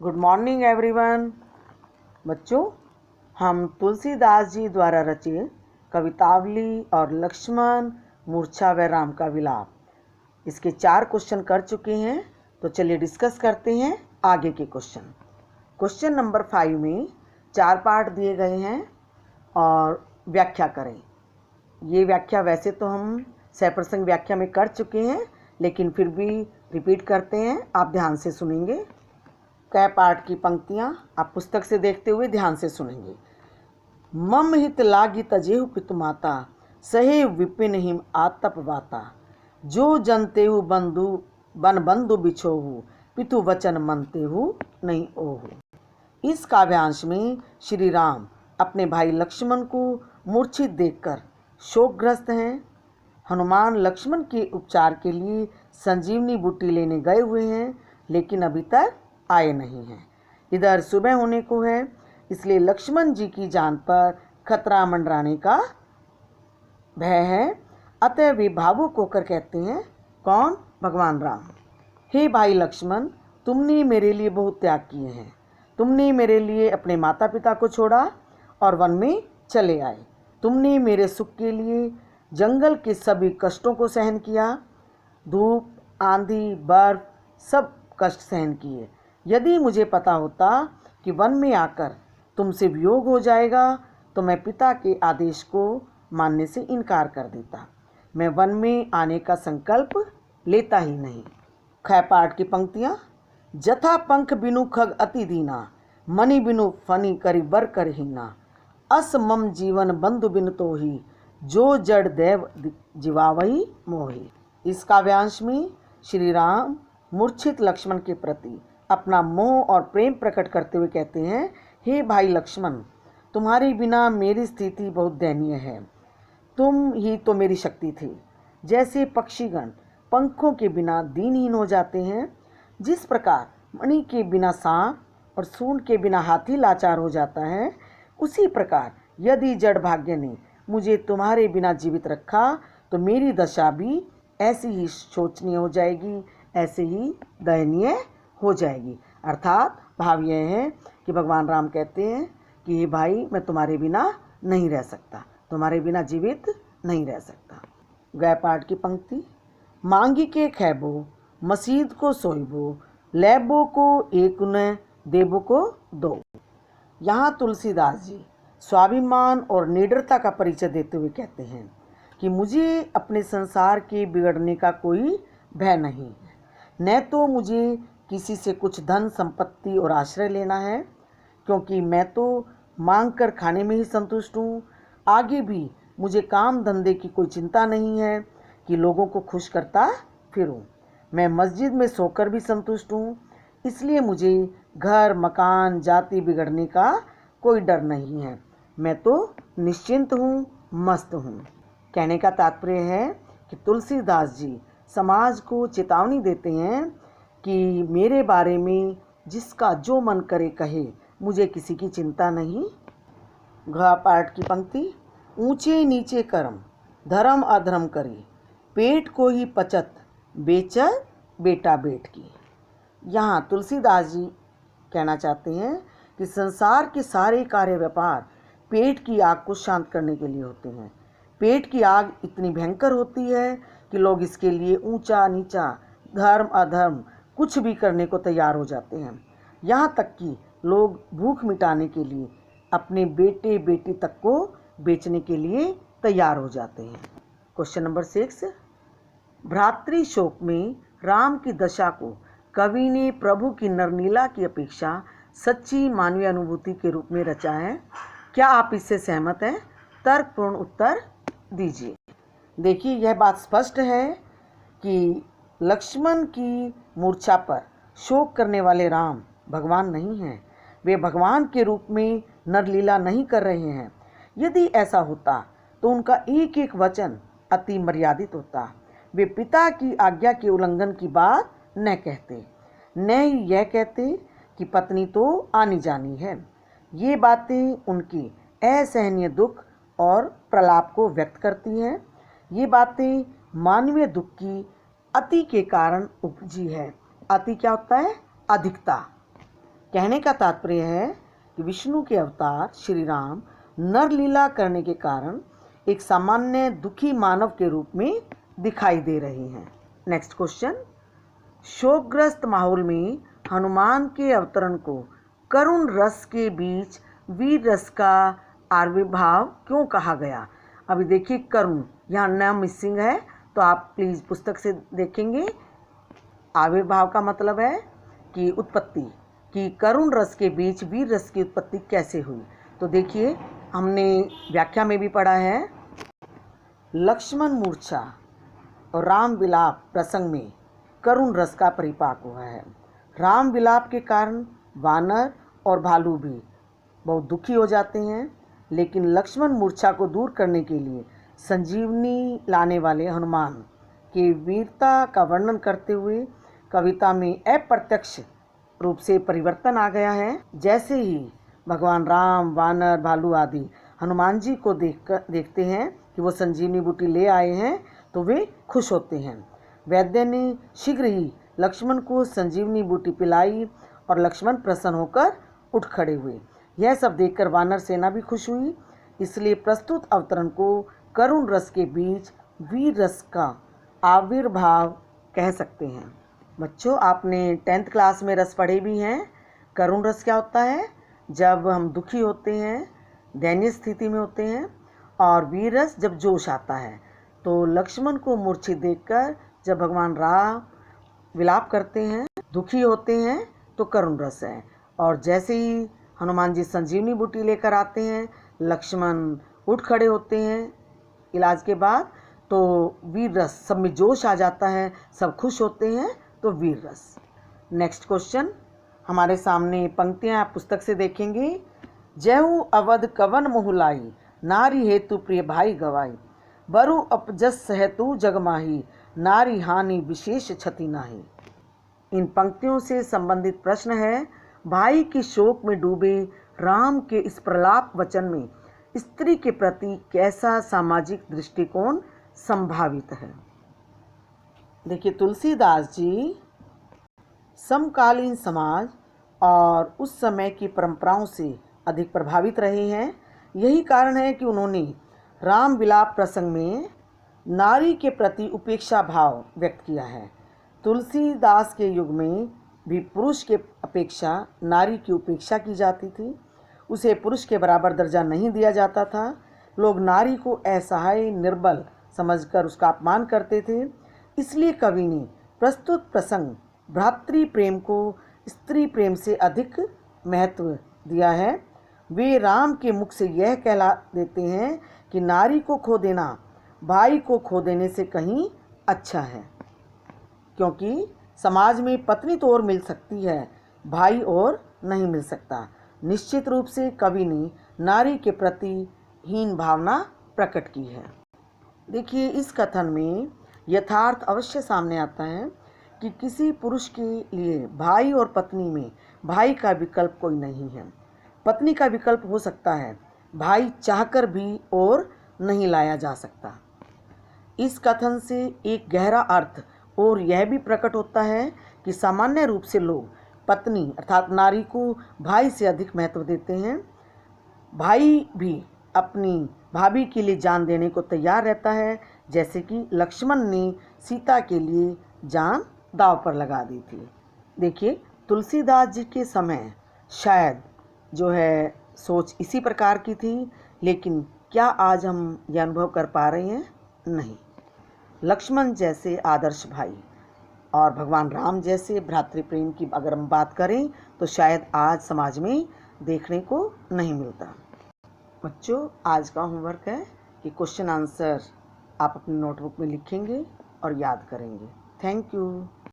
Good morning everyone. बच्चों, हम तुलसीदास जी द्वारा रचित कवितावली और लक्ष्मण, मूर्छा व राम का विलाप इसके 4 क्वेश्चन कर चुके हैं। तो चलिए डिस्कस करते हैं आगे के क्वेश्चन। क्वेश्चन नंबर 5 में 4 पार्ट दिए गए हैं और व्याख्या करें। ये व्याख्या वैसे तो हम सहप्रसंग व्याख्या में कर चुके हैं, लेकिन फिर भी रिपीट करते हैं। आप ध्यान से सुनेंगे। कै पाठ की पंक्तियाँ आप पुस्तक से देखते हुए ध्यान से सुनेंगे। मम हित लागी तजेहु पितु माता, सहे विपिन हिम आतप वाता। जो जनतेहु बंधु बन बंधु बिछोहु, पितु वचन मनतेहु नहीं ओहु। इस काव्यांश में श्री राम अपने भाई लक्ष्मण को मूर्छित देखकर शोकग्रस्त हैं। हनुमान लक्ष्मण के उपचार के लिए संजीवनी बूटी लेने गए हुए हैं, लेकिन अभी तक आए नहीं हैं। इधर सुबह होने को है, इसलिए लक्ष्मण जी की जान पर खतरा मंडराने का भय है। अतः वे भावुक होकर कहते हैं, कौन? भगवान राम। हे भाई लक्ष्मण, तुमने मेरे लिए बहुत त्याग किए हैं। तुमने मेरे लिए अपने माता पिता को छोड़ा और वन में चले आए। तुमने मेरे सुख के लिए जंगल के सभी कष्टों को सहन किया। धूप, आंधी, बर्फ सब कष्ट सहन किए। यदि मुझे पता होता कि वन में आकर तुमसे वियोग हो जाएगा तो मैं पिता के आदेश को मानने से इनकार कर देता। मैं वन में आने का संकल्प लेता ही नहीं। ख पाठ की पंक्तियाँ। जथा पंख बिनु खग अति दीना, मणि बिनु फनी करि बर कर हीना। अस मम जीवन बंधु बिन तो ही, जो जड़ देव जीवावही मोही। इस काव्यांश में श्री राम मूर्छित लक्ष्मण के प्रति अपना मोह और प्रेम प्रकट करते हुए कहते हैं, हे भाई लक्ष्मण, तुम्हारे बिना मेरी स्थिति बहुत दयनीय है। तुम ही तो मेरी शक्ति थी। जैसे पक्षीगण पंखों के बिना दीनहीन हो जाते हैं, जिस प्रकार मणि के बिना सांप और सूंड के बिना हाथी लाचार हो जाता है, उसी प्रकार यदि जड़ भाग्य ने मुझे तुम्हारे बिना जीवित रखा तो मेरी दशा भी ऐसी ही शोचनीय हो जाएगी, ऐसे ही दयनीय हो जाएगी। अर्थात भाव यह है कि भगवान राम कहते हैं कि हे भाई, मैं तुम्हारे बिना नहीं रह सकता, तुम्हारे बिना जीवित नहीं रह सकता। गय पाठ की पंक्ति। मांगी के खैबो, मसीद को सोइबो, लैबो को एक न, देबो को दो। यहाँ तुलसीदास जी स्वाभिमान और निडरता का परिचय देते हुए कहते हैं कि मुझे अपने संसार के बिगड़ने का कोई भय नहीं है। न तो मुझे किसी से कुछ धन संपत्ति और आश्रय लेना है, क्योंकि मैं तो मांग कर खाने में ही संतुष्ट हूँ। आगे भी मुझे काम धंधे की कोई चिंता नहीं है कि लोगों को खुश करता फिरूँ। मैं मस्जिद में सोकर भी संतुष्ट हूँ, इसलिए मुझे घर मकान जाति बिगड़ने का कोई डर नहीं है। मैं तो निश्चिंत हूँ, मस्त हूँ। कहने का तात्पर्य है कि तुलसीदास जी समाज को चेतावनी देते हैं कि मेरे बारे में जिसका जो मन करे कहे, मुझे किसी की चिंता नहीं। घ पाठ की पंक्ति। ऊंचे नीचे कर्म, धर्म अधर्म करी, पेट को ही पचत, बेचत बेटा बेट की। यहाँ तुलसीदास जी कहना चाहते हैं कि संसार के सारे कार्य व्यापार पेट की आग को शांत करने के लिए होते हैं। पेट की आग इतनी भयंकर होती है कि लोग इसके लिए ऊंचा नीचा, धर्म अधर्म कुछ भी करने को तैयार हो जाते हैं। यहाँ तक कि लोग भूख मिटाने के लिए अपने बेटे बेटी तक को बेचने के लिए तैयार हो जाते हैं। Question number 6। भ्रातृ शोक में राम की दशा को कवि ने प्रभु की नरनीला की अपेक्षा सच्ची मानवीय अनुभूति के रूप में रचा है। क्या आप इससे सहमत हैं? तर्कपूर्ण उत्तर दीजिए। देखिए, यह बात स्पष्ट है कि लक्ष्मण की मूर्छा पर शोक करने वाले राम भगवान नहीं हैं। वे भगवान के रूप में नरलीला नहीं कर रहे हैं। यदि ऐसा होता तो उनका एक एक वचन अति मर्यादित होता। वे पिता की आज्ञा के उल्लंघन की बात न कहते, न ही यह कहते कि पत्नी तो आनी जानी है। ये बातें उनकी असहनीय दुख और प्रलाप को व्यक्त करती हैं। ये बातें मानवीय दुख की अति के कारण उपजी है। अति क्या होता है? अधिकता। कहने का तात्पर्य है कि विष्णु के अवतार श्री राम नरलीला करने के कारण एक सामान्य दुखी मानव के रूप में दिखाई दे रहे हैं। नेक्स्ट क्वेश्चन, शोकग्रस्त माहौल में हनुमान के अवतरण को करुण रस के बीच वीर रस का आविर्भाव क्यों कहा गया? अभी देखिए करुण यहाँ न मिसिंग है, तो आप प्लीज़ पुस्तक से देखेंगे। आविर्भाव का मतलब है कि उत्पत्ति, कि करुण रस के बीच वीर रस की उत्पत्ति कैसे हुई। तो देखिए हमने व्याख्या में भी पढ़ा है, लक्ष्मण मूर्छा और राम विलाप प्रसंग में करुण रस का परिपाक हुआ है। राम विलाप के कारण वानर और भालू भी बहुत दुखी हो जाते हैं, लेकिन लक्ष्मण मूर्छा को दूर करने के लिए संजीवनी लाने वाले हनुमान की वीरता का वर्णन करते हुए कविता में अप्रत्यक्ष रूप से परिवर्तन आ गया है। जैसे ही भगवान राम, वानर, भालू आदि हनुमान जी को देखते हैं कि वो संजीवनी बूटी ले आए हैं, तो वे खुश होते हैं। वैद्य ने शीघ्र ही लक्ष्मण को संजीवनी बूटी पिलाई और लक्ष्मण प्रसन्न होकर उठ खड़े हुए। यह सब देखकर वानर सेना भी खुश हुई। इसलिए प्रस्तुत अवतरण को करुण रस के बीच वीर रस का आविर्भाव कह सकते हैं। बच्चों, आपने 10th क्लास में रस पढ़े भी हैं। करुण रस क्या होता है? जब हम दुखी होते हैं, दयनीय स्थिति में होते हैं। और वीर रस जब जोश आता है। तो लक्ष्मण को मूर्छित देखकर जब भगवान राम विलाप करते हैं, दुखी होते हैं, तो करुण रस है। और जैसे ही हनुमान जी संजीवनी बूटी लेकर आते हैं, लक्ष्मण उठ खड़े होते हैं इलाज के बाद, तो वीर रस, सब में जोश आ जाता है, सब खुश होते हैं, तो वीर रस। नेक्स्ट क्वेश्चन, हमारे सामने पंक्तियां आप पुस्तक से देखेंगे। जयहु अवध कवन मोहुलाई, नारी हेतु प्रिय भाई गवाई, बरु अपजस हेतु जगमाही, नारी हानि विशेष क्षति नाही। इन पंक्तियों से संबंधित प्रश्न है, भाई के शोक में डूबे राम के इस प्रलाप वचन में स्त्री के प्रति कैसा सामाजिक दृष्टिकोण संभावित है? देखिए, तुलसीदास जी समकालीन समाज और उस समय की परंपराओं से अधिक प्रभावित रहे हैं। यही कारण है कि उन्होंने राम विलाप प्रसंग में नारी के प्रति उपेक्षा भाव व्यक्त किया है। तुलसीदास के युग में भी पुरुष के अपेक्षा नारी की उपेक्षा की जाती थी। उसे पुरुष के बराबर दर्जा नहीं दिया जाता था। लोग नारी को असहाय, निर्बल समझकर उसका अपमान करते थे। इसलिए कवि ने प्रस्तुत प्रसंग भ्रातृ प्रेम को स्त्री प्रेम से अधिक महत्व दिया है। वे राम के मुख से यह कहला देते हैं कि नारी को खो देना भाई को खो देने से कहीं अच्छा है, क्योंकि समाज में पत्नी तो और मिल सकती है, भाई और नहीं मिल सकता। निश्चित रूप से कवि ने नारी के प्रति हीन भावना प्रकट की है। देखिए, इस कथन में यथार्थ अवश्य सामने आता है कि किसी पुरुष के लिए भाई और पत्नी में भाई का विकल्प कोई नहीं है। पत्नी का विकल्प हो सकता है, भाई चाहकर भी और नहीं लाया जा सकता। इस कथन से एक गहरा अर्थ और यह भी प्रकट होता है कि सामान्य रूप से लोग पत्नी अर्थात नारी को भाई से अधिक महत्व देते हैं। भाई भी अपनी भाभी के लिए जान देने को तैयार रहता है, जैसे कि लक्ष्मण ने सीता के लिए जान दांव पर लगा दी थी। देखिए, तुलसीदास जी के समय शायद जो है सोच इसी प्रकार की थी, लेकिन क्या आज हम यह अनुभव कर पा रहे हैं? नहीं। लक्ष्मण जैसे आदर्श भाई और भगवान राम जैसे भ्रातृ प्रेम की अगर हम बात करें तो शायद आज समाज में देखने को नहीं मिलता। बच्चों, आज का होमवर्क है कि क्वेश्चन आंसर आप अपनी नोटबुक में लिखेंगे और याद करेंगे। Thank you.